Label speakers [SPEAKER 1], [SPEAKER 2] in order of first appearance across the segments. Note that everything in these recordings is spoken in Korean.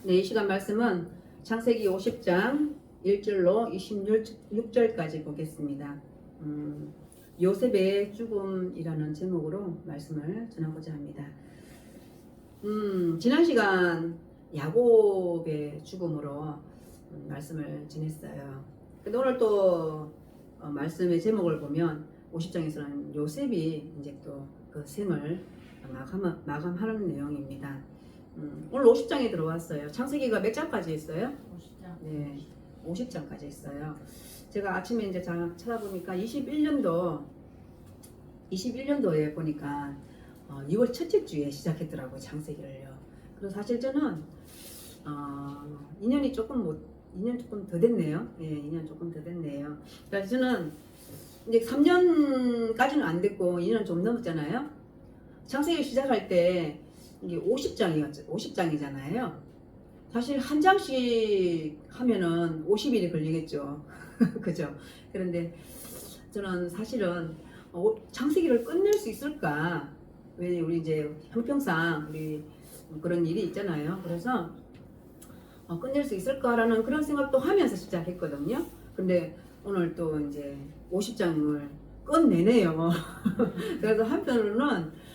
[SPEAKER 1] 네, 이 시간 말씀은 창세기 50장 1절로 26절까지 보겠습니다. 요셉의 죽음이라는 제목으로 말씀을 전하고자 합니다. 지난 시간 야곱의 죽음으로 말씀을 전했어요. 근데 오늘 또 말씀의 제목을 보면 50장에서는 요셉이 이제 또 그 생을 마감하는 내용입니다. 오늘 50장에 들어왔어요. 창세기가 몇 장까지 있어요?
[SPEAKER 2] 50장.
[SPEAKER 1] 네, 50장까지 있어요. 제가 아침에 이제 찾아보니까 21년도에 보니까 6월 첫째 주에 시작했더라고요, 창세기를요. 그래서 사실 저는 2년 조금 더 됐네요. 예, 2년 조금 더 됐네요. 그래서 저는 이제 3년까지는 안 됐고 2년 좀 넘었잖아요. 창세기 시작할 때 이게 50장이잖아요. 사실 한 장씩 하면은 50일이 걸리겠죠. 그죠? 그런데 저는 사실은 창세기를 끝낼 수 있을까? 왜 우리 이제 형평상 우리 그런 일이 있잖아요. 그래서 끝낼 수 있을까라는 그런 생각도 하면서 시작했거든요. 근데 오늘 또 이제 50장을 끝내네요. 그래서 한편으로는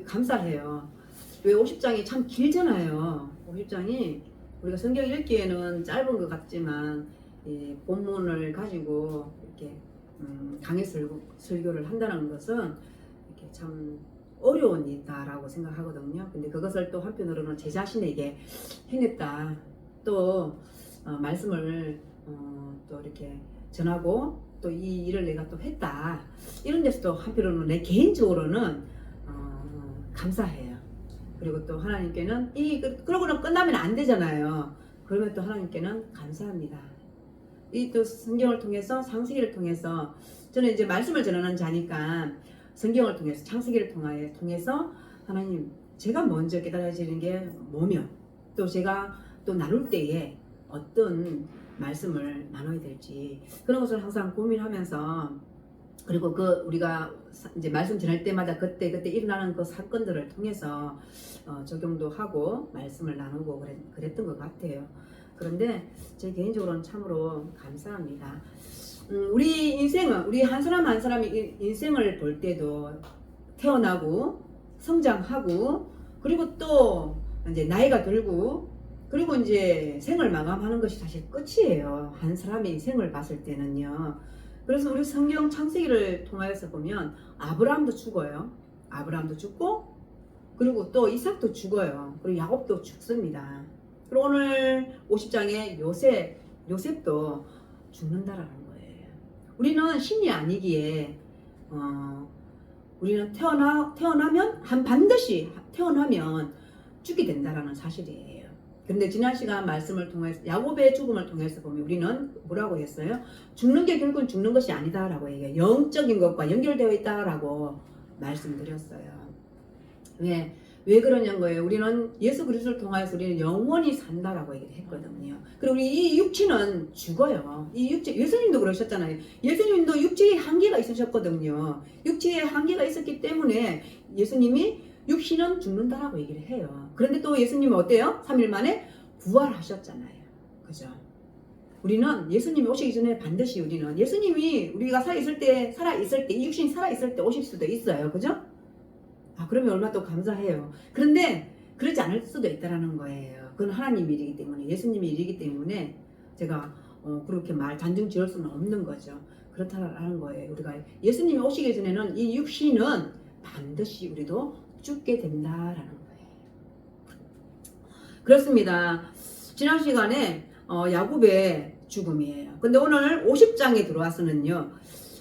[SPEAKER 1] 감사해요. 왜 50장이 참 길잖아요. 50장이 우리가 성경 읽기에는 짧은 것 같지만 이 본문을 가지고 이렇게 강해 설교를 한다는 것은 이렇게 참 어려운 일이다라고 생각하거든요. 근데 그것을 또 한편으로는 제 자신에게 해냈다. 또 말씀을 또 이렇게 전하고 또 이 일을 내가 또 했다. 이런 데서 또 한편으로는 내 개인적으로는 감사해요. 그리고 또 하나님께는 그러고는 끝나면 안 되잖아요. 그러면 또 하나님께는 감사합니다. 이 또 성경을 통해서 창세기를 통해서 저는 이제 말씀을 전하는 자니까 성경을 통해서 창세기를 통해서 하나님 제가 먼저 깨달아지는 게 뭐며 또 제가 또 나눌 때에 어떤 말씀을 나눠야 될지 그런 것을 항상 고민하면서 그리고 우리가 이제 말씀 전할 때마다 그때 일어나는 그 사건들을 통해서 적용도 하고 말씀을 나누고 그랬던 것 같아요. 그런데 제 개인적으로는 참으로 감사합니다. 우리 인생은 우리 한 사람 한 사람이 인생을 볼 때도 태어나고 성장하고 그리고 또 이제 나이가 들고 그리고 이제 생을 마감하는 것이 사실 끝이에요. 한 사람의 인생을 봤을 때는요. 그래서 우리 성경 창세기를 통하여서 보면 아브라함도 죽어요. 아브라함도 죽고 그리고 또 이삭도 죽어요. 그리고 야곱도 죽습니다. 그리고 오늘 50장에 요셉도 죽는다라는 거예요. 우리는 신이 아니기에 우리는 태어나면 반드시 태어나면 죽게 된다라는 사실이에요. 그런데 지난 시간 말씀을 통해서 야곱의 죽음을 통해서 보면 우리는 뭐라고 했어요? 죽는 게 결국은 죽는 것이 아니다라고 얘기해요. 영적인 것과 연결되어 있다라고 말씀드렸어요. 왜 그러냐는 거예요. 우리는 예수 그리스도를 통하여서 우리는 영원히 산다라고 얘기를 했거든요. 그리고 우리 이 육체는 죽어요. 이 육체, 예수님도 그러셨잖아요. 예수님도 육체의 한계가 있으셨거든요. 육체의 한계가 있었기 때문에 예수님이 육신은 죽는다라고 얘기를 해요. 그런데 또 예수님은 어때요? 3일 만에 부활하셨잖아요. 그죠? 우리는 예수님이 오시기 전에 반드시 우리는 예수님이 우리가 살아있을 때 이 육신이 살아있을 때 오실 수도 있어요. 그죠? 그러면 얼마나 또 감사해요. 그런데 그렇지 않을 수도 있다라는 거예요. 그건 하나님 일이기 때문에 예수님의 일이기 때문에 제가 그렇게 단정 지을 수는 없는 거죠. 그렇다라는 거예요. 우리가 예수님이 오시기 전에는 이 육신은 반드시 우리도 죽게 된다라는 거예요. 그렇습니다. 지난 시간에 야곱의 죽음이에요. 근데 오늘 50장에 들어와서는요.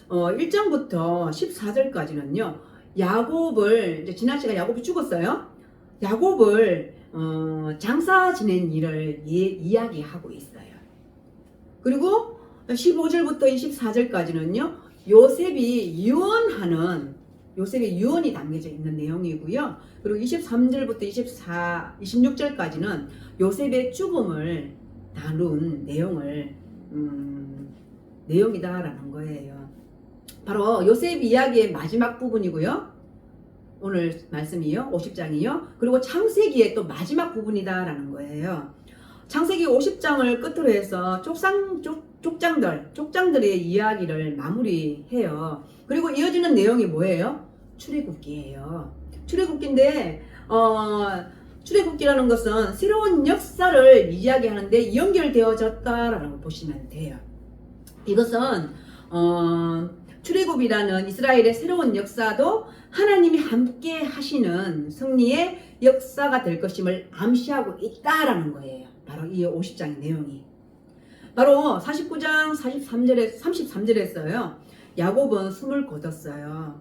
[SPEAKER 1] 1장부터 14절까지는요. 야곱을 이제 지난 시간 야곱이 죽었어요. 야곱을 장사 지낸 일을 이야기하고 있어요. 그리고 15절부터 24절까지는요. 요셉의 유언이 담겨져 있는 내용이고요. 그리고 23절부터 26절까지는 요셉의 죽음을 다룬 내용이다라는 거예요. 바로 요셉 이야기의 마지막 부분이고요. 오늘 말씀이요. 50장이요. 그리고 창세기의 또 마지막 부분이다라는 거예요. 창세기 50장을 끝으로 해서 족장들의 이야기를 마무리해요. 그리고 이어지는 내용이 뭐예요? 출애굽기예요. 출애굽기인데 출애굽기라는 것은 새로운 역사를 이야기하는데 연결되어졌다라는 걸 보시면 돼요. 이것은 출애굽이라는 이스라엘의 새로운 역사도 하나님이 함께 하시는 승리의 역사가 될 것임을 암시하고 있다라는 거예요. 바로 이 50장의 내용이. 바로 49장 33절에 야곱은 숨을 거뒀어요.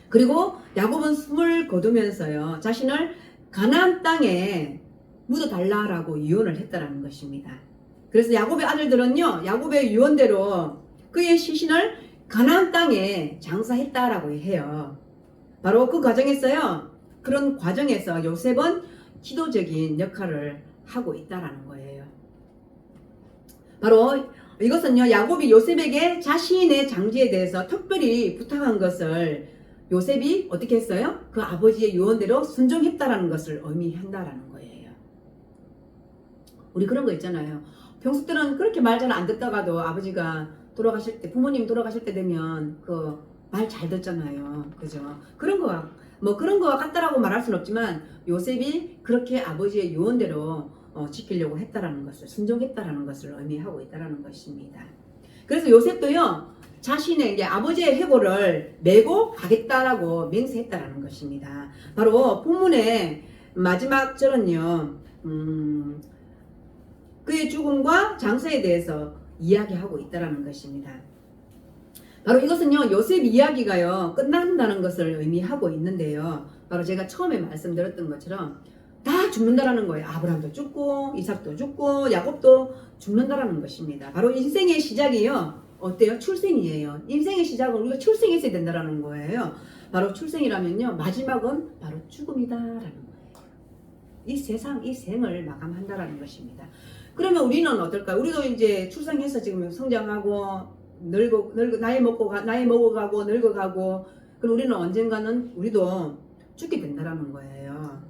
[SPEAKER 1] 그리고 야곱은 숨을 거두면서요, 자신을 가나안 땅에 묻어달라라고 유언을 했다라는 것입니다. 그래서 야곱의 아들들은요, 야곱의 유언대로 그의 시신을 가나안 땅에 장사했다라고 해요. 바로 그 과정에서요, 그런 과정에서 요셉은 기도적인 역할을 하고 있다라는 거예요. 바로 이것은요, 야곱이 요셉에게 자신의 장지에 대해서 특별히 부탁한 것을 요셉이 어떻게 했어요? 그 아버지의 유언대로 순종했다라는 것을 의미한다라는 거예요. 우리 그런 거 있잖아요. 평소 때는 그렇게 말 잘 안 듣다가도 아버지가 돌아가실 때, 부모님 돌아가실 때 되면 그 말 잘 듣잖아요. 그죠? 그런 거와 같다라고 말할 수는 없지만 요셉이 그렇게 아버지의 유언대로 지키려고 했다라는 것을, 순종했다라는 것을 의미하고 있다라는 것입니다. 그래서 요셉도요, 자신의 이제 아버지의 해고를 메고 가겠다라고 맹세했다라는 것입니다. 바로 본문의 마지막 절은요, 그의 죽음과 장사에 대해서 이야기하고 있다라는 것입니다. 바로 이것은요, 요셉 이야기가요, 끝난다는 것을 의미하고 있는데요. 바로 제가 처음에 말씀드렸던 것처럼 다 죽는다라는 거예요. 아브라함도 죽고, 이삭도 죽고, 야곱도 죽는다라는 것입니다. 바로 인생의 시작이요, 어때요? 출생이에요. 인생의 시작은 우리가 출생했어야 된다라는 거예요. 바로 출생이라면요, 마지막은 바로 죽음이다라는 거예요. 이 세상, 이 생을 마감한다라는 것입니다. 그러면 우리는 어떨까요? 우리도 이제 출생해서 지금 성장하고 나이 먹어가고 늙어가고, 그럼 우리는 언젠가는 우리도 죽게 된다라는 거예요.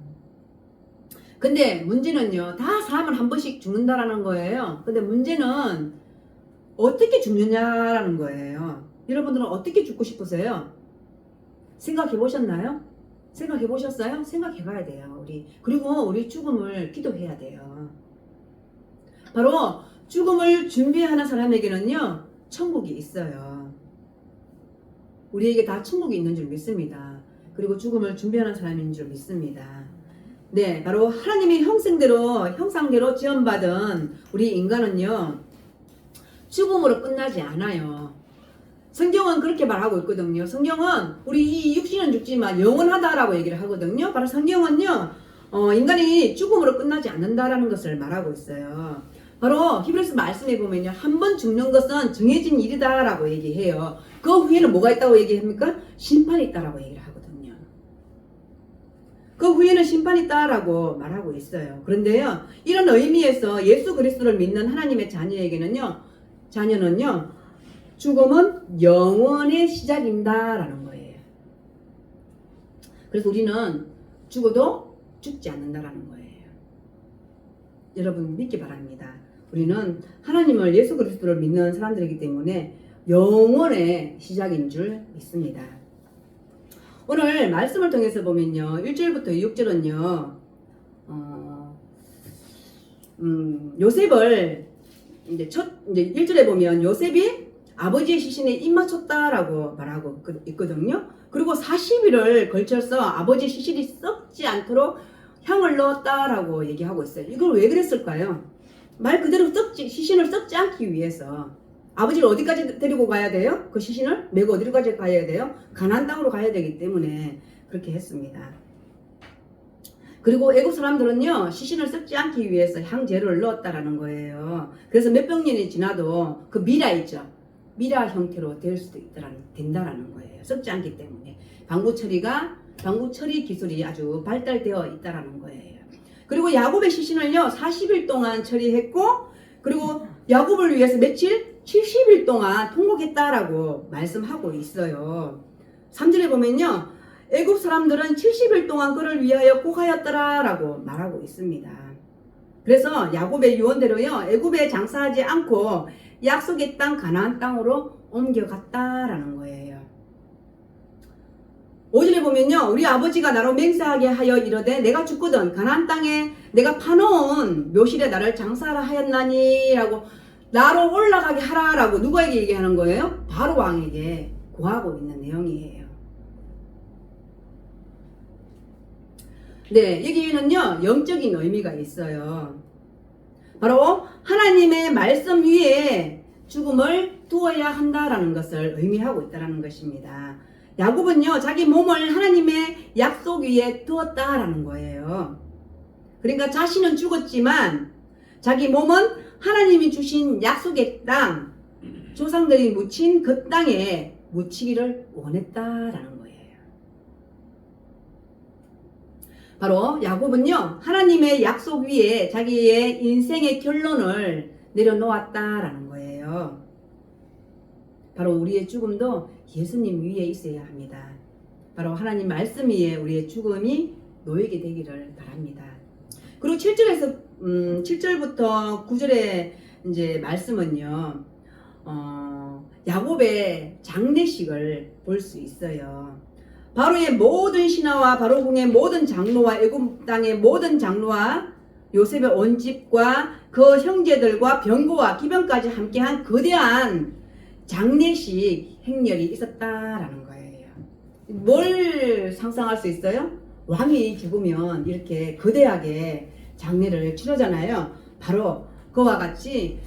[SPEAKER 1] 근데 문제는요, 다 사람은 한 번씩 죽는다라는 거예요. 근데 문제는 어떻게 죽느냐라는 거예요. 여러분들은 어떻게 죽고 싶으세요? 생각해 보셨나요? 생각해 보셨어요? 생각해 봐야 돼요. 그리고 우리 죽음을 기도해야 돼요. 바로 죽음을 준비하는 사람에게는요, 천국이 있어요. 우리에게 다 천국이 있는 줄 믿습니다. 그리고 죽음을 준비하는 사람인 줄 믿습니다. 네, 바로 하나님의 형상대로 지원받은 우리 인간은요, 죽음으로 끝나지 않아요. 성경은 그렇게 말하고 있거든요. 성경은 우리 이 육신은 죽지만 영원하다라고 얘기를 하거든요. 바로 성경은요, 인간이 죽음으로 끝나지 않는다라는 것을 말하고 있어요. 바로 히브리서 말씀에 보면요, 한 번 죽는 것은 정해진 일이다라고 얘기해요. 그 후에는 뭐가 있다고 얘기합니까? 심판이 있다라고 얘기를 하거든요. 그 후에는 심판이 있다라고 말하고 있어요. 그런데요, 이런 의미에서 예수 그리스도를 믿는 하나님의 자녀는요, 죽음은 영원의 시작인다라는 거예요. 그래서 우리는 죽어도 죽지 않는다라는 거예요. 여러분 믿기 바랍니다. 우리는 하나님을, 예수 그리스도를 믿는 사람들이기 때문에 영원의 시작인 줄 믿습니다. 오늘 말씀을 통해서 보면요, 1절부터 6절은요, 요셉을 이제 1절에 보면 요셉이 아버지의 시신에 입맞췄다라고 말하고 있거든요. 그리고 40일을 걸쳐서 아버지의 시신이 썩지 않도록 향을 넣었다라고 얘기하고 있어요. 이걸 왜 그랬을까요? 말 그대로 시신을 썩지 않기 위해서. 아버지를 어디까지 데리고 가야 돼요? 그 시신을 메고 어디까지 가야 돼요? 가나안 땅으로 가야 되기 때문에 그렇게 했습니다. 그리고 애국 사람들은요, 시신을 썩지 않기 위해서 향재료를 넣었다라는 거예요. 그래서 몇백 년이 지나도 그 미라 있죠, 미라 형태로 될 수도 된다라는 거예요. 썩지 않기 때문에 방부 처리 기술이 아주 발달되어 있다라는 거예요. 그리고 야곱의 시신을요, 40일 동안 처리했고, 그리고 야곱을 위해서 며칠? 70일 동안 통곡했다라고 말씀하고 있어요. 3절에 보면요, 애굽 사람들은 70일 동안 그를 위하여 고하였더라라고 말하고 있습니다. 그래서 야곱의 유언대로요, 애굽에 장사하지 않고 약속의 땅 가나안 땅으로 옮겨갔다라는 거예요. 5절에 보면요, 우리 아버지가 나로 맹세하게 하여 이르되 내가 죽거든 가나안 땅에 내가 파놓은 묘실에 나를 장사하라 하였나니 라고 나로 올라가게 하라라고 누구에게 얘기하는 거예요? 바로 왕에게 고하고 있는 내용이에요. 네, 여기에는요 영적인 의미가 있어요. 바로 하나님의 말씀 위에 죽음을 두어야 한다라는 것을 의미하고 있다는 것입니다. 야곱은요 자기 몸을 하나님의 약속 위에 두었다라는 거예요. 그러니까 자신은 죽었지만 자기 몸은 하나님이 주신 약속의 땅, 조상들이 묻힌 그 땅에 묻히기를 원했다라는 거예요. 바로 야곱은요 하나님의 약속 위에 자기의 인생의 결론을 내려놓았다라는 거예요. 바로 우리의 죽음도 예수님 위에 있어야 합니다. 바로 하나님 말씀 위에 우리의 죽음이 놓이게 되기를 바랍니다. 그리고 7절부터 9절의 이제 말씀은요, 야곱의 장례식을 볼 수 있어요. 바로의 모든 신하와 바로 궁의 모든 장로와 애굽 땅의 모든 장로와 요셉의 온 집과 그 형제들과 병거와 기병까지 함께한 거대한 장례식 행렬이 있었다라는 거예요. 뭘 상상할 수 있어요? 왕이 죽으면 이렇게 거대하게 장례를 치르잖아요. 바로 그와 같이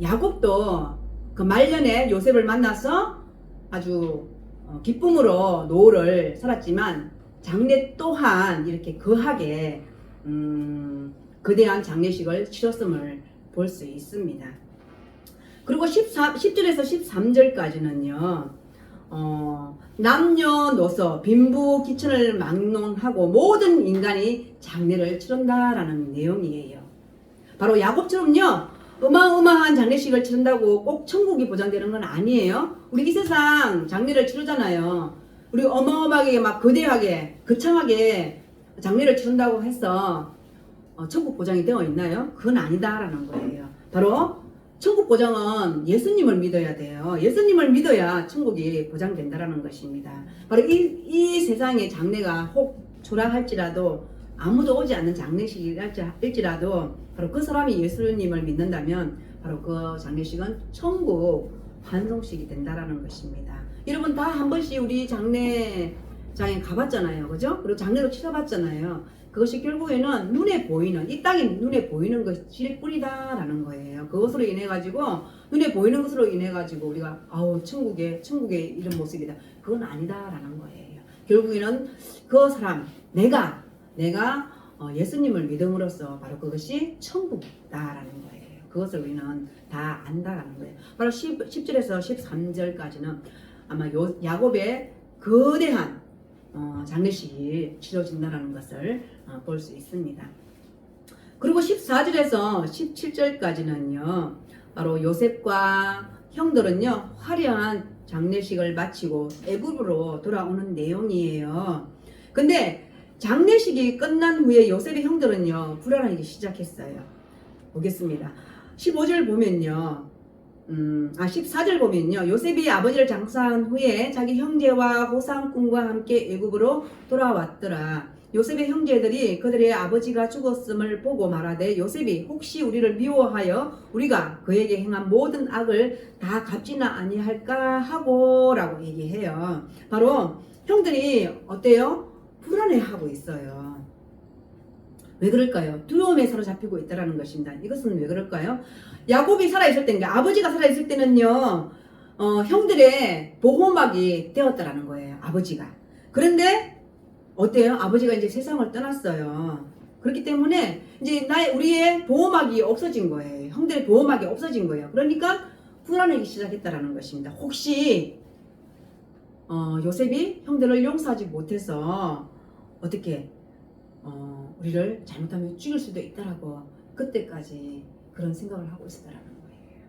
[SPEAKER 1] 야곱도 그 말년에 요셉을 만나서 아주 기쁨으로 노후를 살았지만 장례 또한 이렇게 거하게 거대한 장례식을 치렀음을 볼 수 있습니다. 그리고 10절에서 13절까지는요 남녀노소 빈부 기천을 막론하고 모든 인간이 장례를 치른다라는 내용이에요. 바로 야곱처럼요 어마어마한 장례식을 치른다고 꼭 천국이 보장되는 건 아니에요. 우리 이 세상 장례를 치르잖아요. 우리 어마어마하게 막 거대하게 거창하게 장례를 치른다고 해서 천국 보장이 되어 있나요? 그건 아니다라는 거예요. 바로 천국 보장은 예수님을 믿어야 돼요. 예수님을 믿어야 천국이 보장된다라는 것입니다. 바로 이 세상의 장례가 혹 초라할지라도 아무도 오지 않는 장례식일지라도 바로 그 사람이 예수님을 믿는다면 바로 그 장례식은 천국 환송식이 된다라는 것입니다. 여러분 다 한 번씩 우리 장례장에 가봤잖아요. 그죠? 그리고 장례로 치러봤잖아요. 그것이 결국에는 눈에 보이는, 이 땅에 눈에 보이는 것이 뿌리다라는 거예요. 그것으로 인해 가지고 눈에 보이는 것으로 인해 가지고 우리가 천국의 이런 모습이다. 그건 아니다라는 거예요. 결국에는 그 사람 내가 예수님을 믿음으로써 바로 그것이 천국이다라는 거예요. 그것을 우리는 다 안다라는 거예요. 바로 10절에서 13절까지는 아마 야곱의 거대한 장례식이 치러진다는 것을 볼 수 있습니다. 그리고 14절에서 17절까지는요 바로 요셉과 형들은요 화려한 장례식을 마치고 애굽으로 돌아오는 내용이에요. 근데 장례식이 끝난 후에 요셉의 형들은요 불안하기 시작했어요. 보겠습니다. 15절 보면요 14절 보면요 요셉이 아버지를 장사한 후에 자기 형제와 호상꾼과 함께 애굽으로 돌아왔더라. 요셉의 형제들이 그들의 아버지가 죽었음을 보고 말하되 요셉이 혹시 우리를 미워하여 우리가 그에게 행한 모든 악을 다 갚지나 아니할까 하고 라고 얘기해요. 바로 형들이 어때요? 불안해하고 있어요. 왜 그럴까요? 두려움에 사로잡히고 있다는 것입니다. 이것은 왜 그럴까요? 야곱이 살아있을 때인가 아버지가 살아있을 때는요 형들의 보호막이 되었다라는 거예요. 아버지가. 그런데 어때요? 아버지가 이제 세상을 떠났어요. 그렇기 때문에 이제 우리의 보호막이 없어진 거예요. 형들의 보호막이 없어진 거예요. 그러니까 불안하기 시작했다라는 것입니다. 혹시 요셉이 형들을 용서하지 못해서 어떻게 우리를 잘못하면 죽일 수도 있다라고 그때까지 그런 생각을 하고 있었다라는 거예요.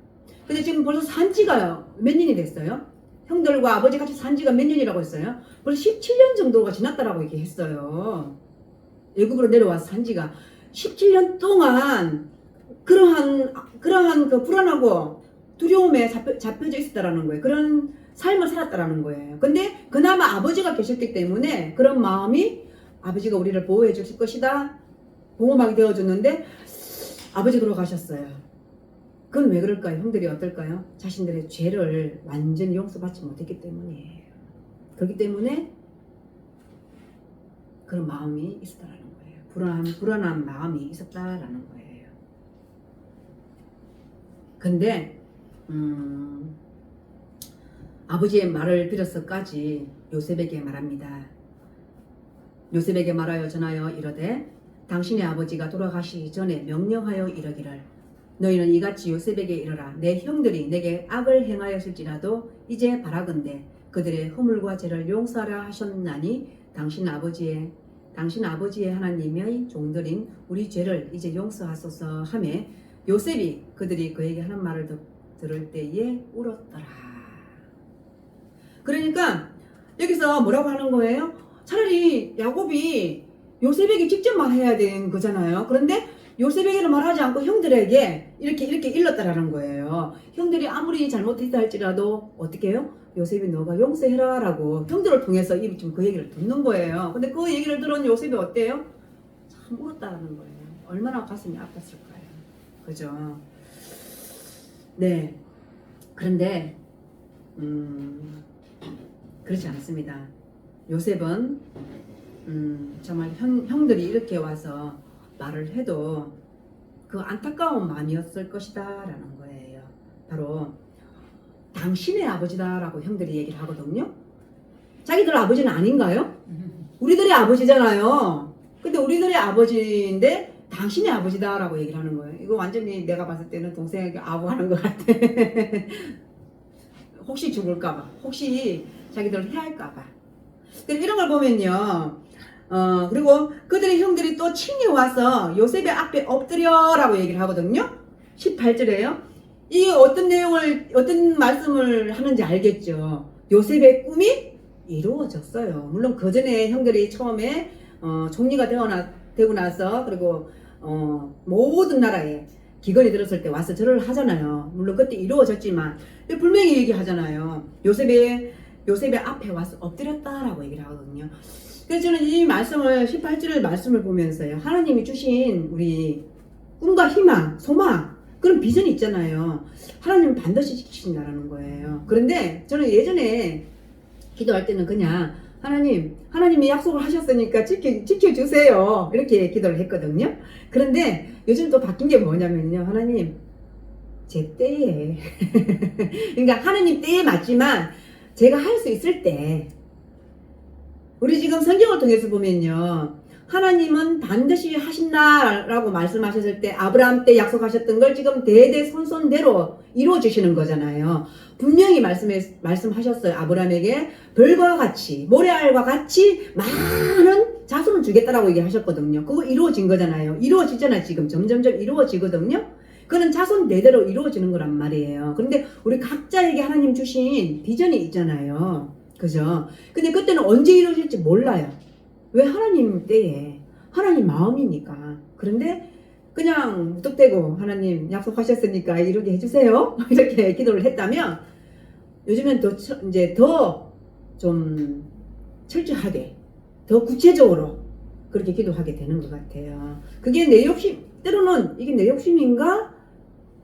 [SPEAKER 1] 근데 지금 벌써 산지가 몇 년이 됐어요? 형들과 아버지 같이 산 지가 몇 년이라고 했어요? 벌써 17년 정도가 지났다라고 얘기했어요. 외국으로 내려와서 산 지가 17년 동안 그러한 그 불안하고 두려움에 잡혀져 있었다라는 거예요. 그런 삶을 살았다라는 거예요. 근데 그나마 아버지가 계셨기 때문에 그런 마음이 아버지가 우리를 보호해 주실 것이다. 보호막이 되어줬는데 아버지 돌아가셨어요. 그건 왜 그럴까요? 형들이 어떨까요? 자신들의 죄를 완전히 용서받지 못했기 때문이에요. 그렇기 때문에 그런 마음이 있었다라는 거예요. 불안한 마음이 있었다라는 거예요. 근데 아버지의 말을 들어서까지 요셉에게 말합니다. 요셉에게 말하여 전하여 이르되 당신의 아버지가 돌아가시기 전에 명령하여 이르기를 너희는 이같이 요셉에게 이르라. 내 형들이 내게 악을 행하였을지라도 이제 바라건대 그들의 허물과 죄를 용서하라 하셨나니 당신 아버지의 하나님의 종들인 우리 죄를 이제 용서하소서 하매 요셉이 그들이 그에게 하는 말을 들을 때에 울었더라. 그러니까 여기서 뭐라고 하는 거예요? 차라리 야곱이 요셉에게 직접 말해야 되는 거잖아요. 그런데 요셉에게는 말하지 않고 형들에게 이렇게 일렀다라는 거예요. 형들이 아무리 잘못했다 할지라도 어떻게 해요? 요셉이 너가 용서해라 라고 형들을 통해서 지금 그 얘기를 듣는 거예요. 근데 그 얘기를 들은 요셉이 어때요? 참 울었다는 거예요. 얼마나 가슴이 아팠을까요? 그죠? 네. 그런데 그렇지 않습니다. 요셉은 정말 형들이 이렇게 와서 말을 해도 그 안타까운 마음이었을 것이다 라는 거예요. 바로 당신의 아버지다라고 형들이 얘기를 하거든요. 자기들 아버지는 아닌가요? 우리들의 아버지잖아요. 근데 우리들의 아버지인데 당신의 아버지다라고 얘기를 하는 거예요. 이거 완전히 내가 봤을 때는 동생에게 아부하는 것 같아. 혹시 죽을까봐, 혹시 자기들 해할까봐. 이런 걸 보면요. 그리고 그들의 형들이 또 친히 와서 요셉의 앞에 엎드려라고 얘기를 하거든요. 18절에요. 이게 어떤 말씀을 하는지 알겠죠. 요셉의 꿈이 이루어졌어요. 물론 그 전에 형들이 처음에 총리가 되고 나서 그리고 모든 나라에 기근이 들었을 때 와서 절을 하잖아요. 물론 그때 이루어졌지만 분명히 얘기하잖아요. 요셉의 앞에 와서 엎드렸다라고 얘기를 하거든요. 그래서 저는 이 말씀을 18절의 말씀을 보면서요. 하나님이 주신 우리 꿈과 희망, 소망 그런 비전이 있잖아요. 하나님은 반드시 지키신다라는 거예요. 그런데 저는 예전에 기도할 때는 그냥 하나님이 약속을 하셨으니까 지켜주세요. 이렇게 기도를 했거든요. 그런데 요즘 또 바뀐 게 뭐냐면요. 하나님, 제 때에. 그러니까 하나님 때에 맞지만 제가 할 수 있을 때. 우리 지금 성경을 통해서 보면요. 하나님은 반드시 하신다라고 말씀하셨을 때 아브라함 때 약속하셨던 걸 지금 대대손손대로 이루어 주시는 거잖아요. 분명히 말씀하셨어요. 아브라함에게 별과 같이 모래알과 같이 많은 자손을 주겠다라고 얘기하셨거든요. 그거 이루어진 거잖아요. 이루어지잖아요. 지금 점점점 이루어지거든요. 그는 자손 대대로 이루어지는 거란 말이에요. 그런데 우리 각자에게 하나님 주신 비전이 있잖아요. 그죠? 근데 그때는 언제 이루어질지 몰라요. 왜? 하나님 때에 하나님 마음이니까. 그런데 그냥 무턱대고 하나님 약속하셨으니까 이루게 해주세요 이렇게 기도를 했다면 요즘엔 더 좀 철저하게 더 구체적으로 그렇게 기도하게 되는 것 같아요. 그게 내 욕심, 때로는 이게 내 욕심인가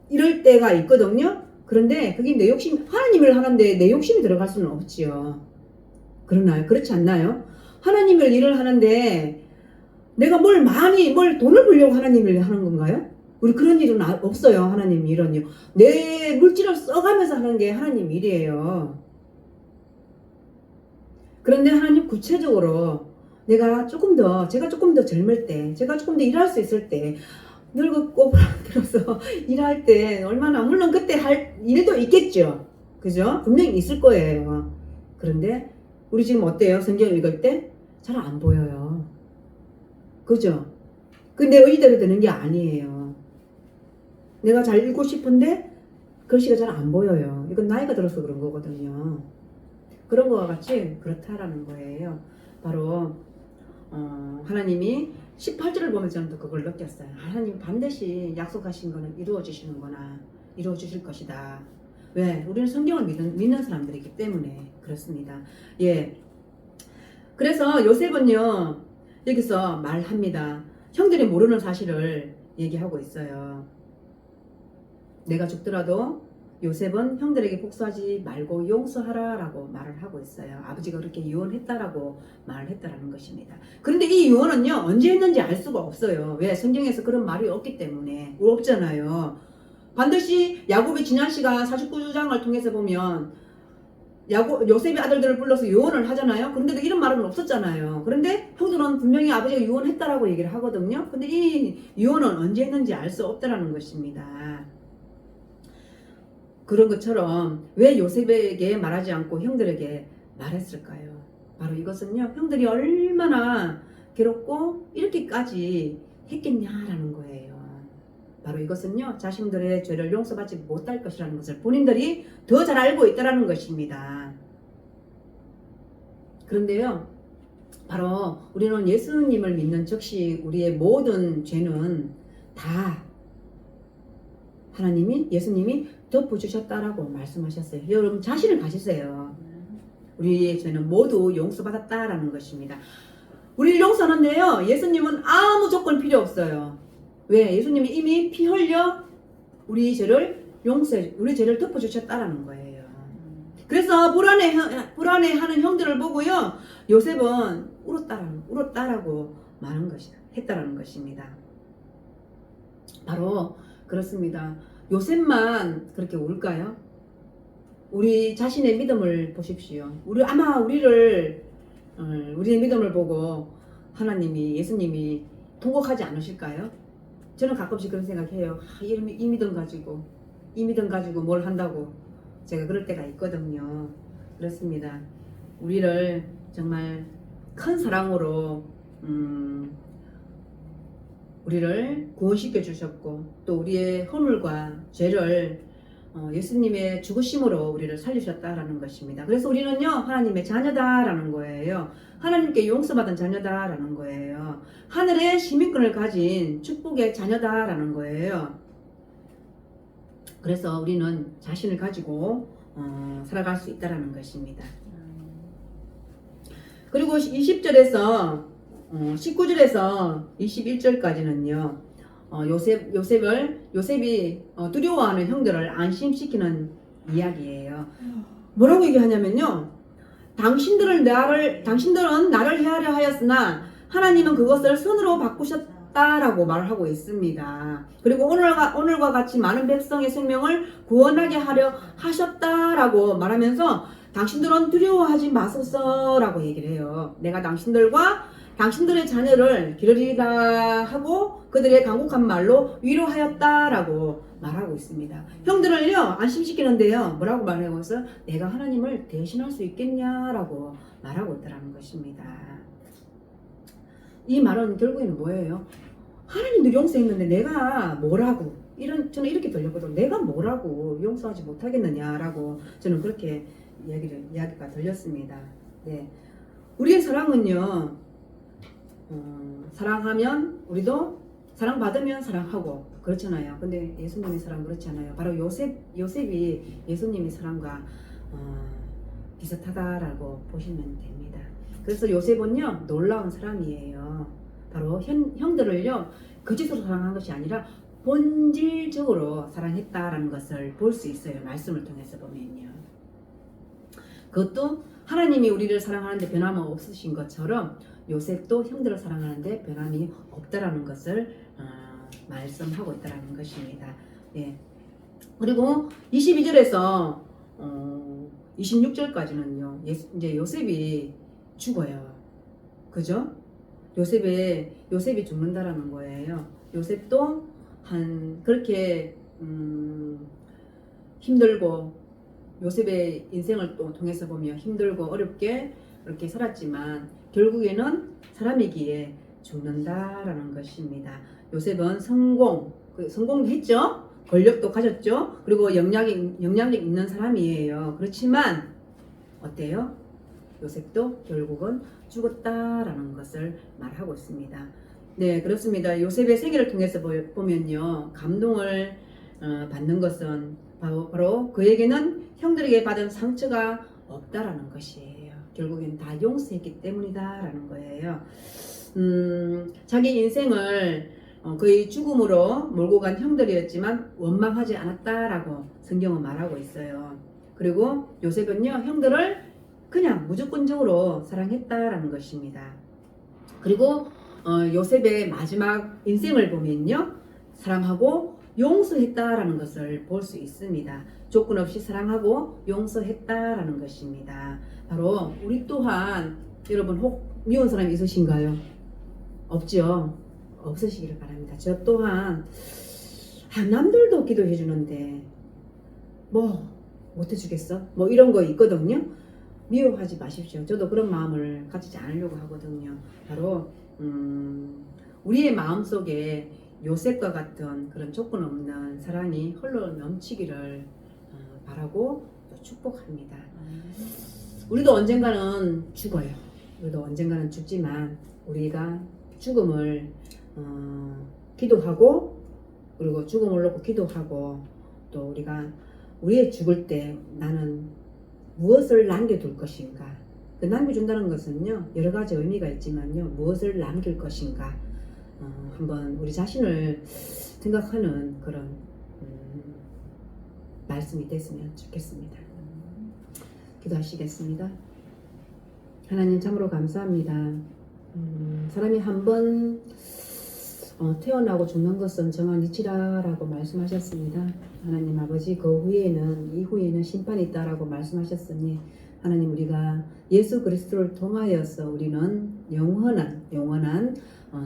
[SPEAKER 1] 이럴 때가 있거든요. 그런데 그게 내 욕심, 하나님을 하는데 내 욕심이 들어갈 수는 없지요. 그러나요? 그렇지 않나요? 하나님을 일을 하는데 내가 뭘 돈을 벌려고 하나님 일 하는 건가요? 우리 그런 일은 없어요. 하나님 일은요. 내 물질을 써가면서 하는 게 하나님 일이에요. 그런데 하나님 구체적으로 제가 조금 더 젊을 때, 제가 조금 더 일할 수 있을 때, 늙고 들어서 일할 때 얼마나, 물론 그때 할 일도 있겠죠. 그죠? 분명히 있을 거예요. 그런데 우리 지금 어때요? 성경 읽을 때 잘 안 보여요. 그죠? 근데 의지대로 되는 게 아니에요. 내가 잘 읽고 싶은데 글씨가 잘 안 보여요. 이건 나이가 들어서 그런 거거든요. 그런 거와 같이 그렇다라는 거예요. 바로 하나님이 18절을 보면 저는 또 그걸 느꼈어요. 하나님 반드시 약속하신 거는 이루어 주시는구나. 이루어 주실 것이다. 왜? 우리는 성경을 믿는 사람들이기 때문에 그렇습니다. 예. 그래서 요셉은요, 여기서 말합니다. 형들이 모르는 사실을 얘기하고 있어요. 내가 죽더라도 요셉은 형들에게 복수하지 말고 용서하라 라고 말을 하고 있어요. 아버지가 그렇게 유언했다라고 말을 했다라는 것입니다. 그런데 이 유언은요, 언제 했는지 알 수가 없어요. 왜? 성경에서 그런 말이 없기 때문에. 없잖아요. 반드시 야곱의 지난 시간 49장을 통해서 보면 요셉의 아들들을 불러서 유언을 하잖아요. 그런데도 이런 말은 없었잖아요. 그런데 형들은 분명히 아버지가 유언했다라고 얘기를 하거든요. 근데 이 유언은 언제 했는지 알 수 없다라는 것입니다. 그런 것처럼 왜 요셉에게 말하지 않고 형들에게 말했을까요? 바로 이것은요, 형들이 얼마나 괴롭고 이렇게까지 했겠냐라는 거예요. 바로 이것은요, 자신들의 죄를 용서받지 못할 것이라는 것을 본인들이 더 잘 알고 있다라는 것입니다. 그런데요, 바로 우리는 예수님을 믿는 즉시 우리의 모든 죄는 다 하나님이, 예수님이 덮어주셨다라고 말씀하셨어요. 여러분 자신을 가지세요. 우리의 죄는 모두 용서받았다라는 것입니다. 우리를 용서하는데요, 예수님은 아무 조건 필요 없어요. 왜? 예수님이 이미 피 흘려 우리 죄를 용서해, 우리 죄를 덮어주셨다라는 거예요. 그래서 불안해하는 형들을 보고요, 요셉은 울었다라고 말한 것이다, 했다라는 것입니다. 바로 그렇습니다. 요셉만 그렇게 울까요? 우리 자신의 믿음을 보십시오. 우리의 믿음을 보고 하나님이, 예수님이 통곡하지 않으실까요? 저는 가끔씩 그런 생각해요. 이 믿음 가지고 뭘 한다고. 제가 그럴 때가 있거든요. 그렇습니다. 우리를 정말 큰 사랑으로 우리를 구원시켜 주셨고, 또 우리의 허물과 죄를 예수님의 죽으심으로 우리를 살리셨다라는 것입니다. 그래서 우리는요, 하나님의 자녀다라는 거예요. 하나님께 용서받은 자녀다라는 거예요. 하늘의 시민권을 가진 축복의 자녀다라는 거예요. 그래서 우리는 자신을 가지고 살아갈 수 있다라는 것입니다. 그리고 20절에서 19절에서 21절까지는요, 요셉이 두려워하는 형들을 안심시키는 이야기예요. 뭐라고 얘기하냐면요, 당신들은 나를 해하려 하였으나 하나님은 그것을 선으로 바꾸셨다라고 말하고 있습니다. 그리고 오늘과 같이 많은 백성의 생명을 구원하게 하려 하셨다라고 말하면서 당신들은 두려워하지 마소서라고 얘기를 해요. 내가 당신들의 자녀를 기르리라 하고 그들의 간곡한 말로 위로하였다라고 말하고 있습니다. 형들을요, 안심시키는데요, 뭐라고 말하고 있어요? 내가 하나님을 대신할 수 있겠냐라고 말하고 있다는 것입니다. 이 말은 결국에는 뭐예요? 하나님도 용서했는데 내가 뭐라고, 저는 이렇게 들렸거든요. 내가 뭐라고 용서하지 못하겠느냐라고 저는 그렇게 이야기가 들렸습니다. 네. 우리의 사랑은요, 사랑하면 우리도 사랑받으면 사랑하고 그렇잖아요. 근데 예수님의 사랑 그렇지 않아요. 바로 요셉이 예수님의 사랑과 비슷하다라고 보시면 됩니다. 그래서 요셉은요, 놀라운 사람이에요. 바로 형들을요, 거짓으로 사랑한 것이 아니라 본질적으로 사랑했다라는 것을 볼 수 있어요. 말씀을 통해서 보면요. 그것도 하나님이 우리를 사랑하는데 변함이 없으신 것처럼 요셉도 형들을 사랑하는데 변함이 없다라는 것을 말씀하고 있다라는 것입니다. 예. 그리고 22절에서 26절까지는요, 이제 요셉이 죽어요. 그죠? 요셉이 죽는다라는 거예요. 요셉도 그렇게 힘들고, 요셉의 인생을 또 통해서 보면 힘들고 어렵게 그렇게 살았지만 결국에는 사람이기에 죽는다라는 것입니다. 요셉은 성공도 했죠. 권력도 가졌죠. 그리고 영향력 있는 사람이에요. 그렇지만 어때요? 요셉도 결국은 죽었다라는 것을 말하고 있습니다. 네, 그렇습니다. 요셉의 세계를 통해서 보면요, 감동을 받는 것은 바로 그에게는 형들에게 받은 상처가 없다라는 것이에요. 결국엔 다 용서했기 때문이다라는 거예요. 자기 인생을 거의 죽음으로 몰고 간 형들이었지만 원망하지 않았다라고 성경은 말하고 있어요. 그리고 요셉은요, 형들을 그냥 무조건적으로 사랑했다라는 것입니다. 그리고 요셉의 마지막 인생을 보면요, 사랑하고 용서했다라는 것을 볼 수 있습니다. 조건 없이 사랑하고 용서했다라는 것입니다. 바로 우리 또한, 여러분 혹 미운 사람이 있으신가요? 없죠? 없으시기를 바랍니다. 저 또한 남들도 기도해 주는데 뭐 못해주겠어? 뭐 이런 거 있거든요. 미워하지 마십시오. 저도 그런 마음을 가지지 않으려고 하거든요. 바로 우리의 마음속에 요셉과 같은 그런 조건 없는 사랑이 흘러 넘치기를 바라고 또 축복합니다. 우리도 언젠가는 죽어요. 우리도 언젠가는 죽지만 우리가 죽음을 기도하고, 그리고 죽음을 놓고 기도하고, 또 우리가 우리의 죽을 때 나는 무엇을 남겨둘 것인가. 그 남겨준다는 것은요, 여러 가지 의미가 있지만요, 무엇을 남길 것인가, 한번 우리 자신을 생각하는 그런 말씀이 됐으면 좋겠습니다. 기도하시겠습니다. 하나님 참으로 감사합니다. 사람이 한번 태어나고 죽는 것은 정한 이치라라고 말씀하셨습니다. 하나님 아버지, 그 후에는, 이후에는 심판이 있다라고 말씀하셨으니, 하나님 우리가 예수 그리스도를 통하여서 우리는 영원한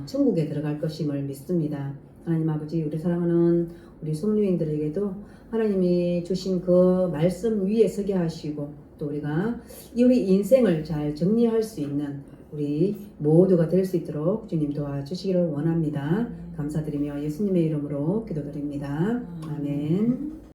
[SPEAKER 1] 천국에 들어갈 것임을 믿습니다. 하나님 아버지, 우리 사랑하는 우리 성도님들에게도 하나님이 주신 그 말씀 위에 서게 하시고, 또 우리가 우리 인생을 잘 정리할 수 있는 우리 모두가 될 수 있도록 주님 도와주시기를 원합니다. 감사드리며 예수님의 이름으로 기도드립니다. 아멘.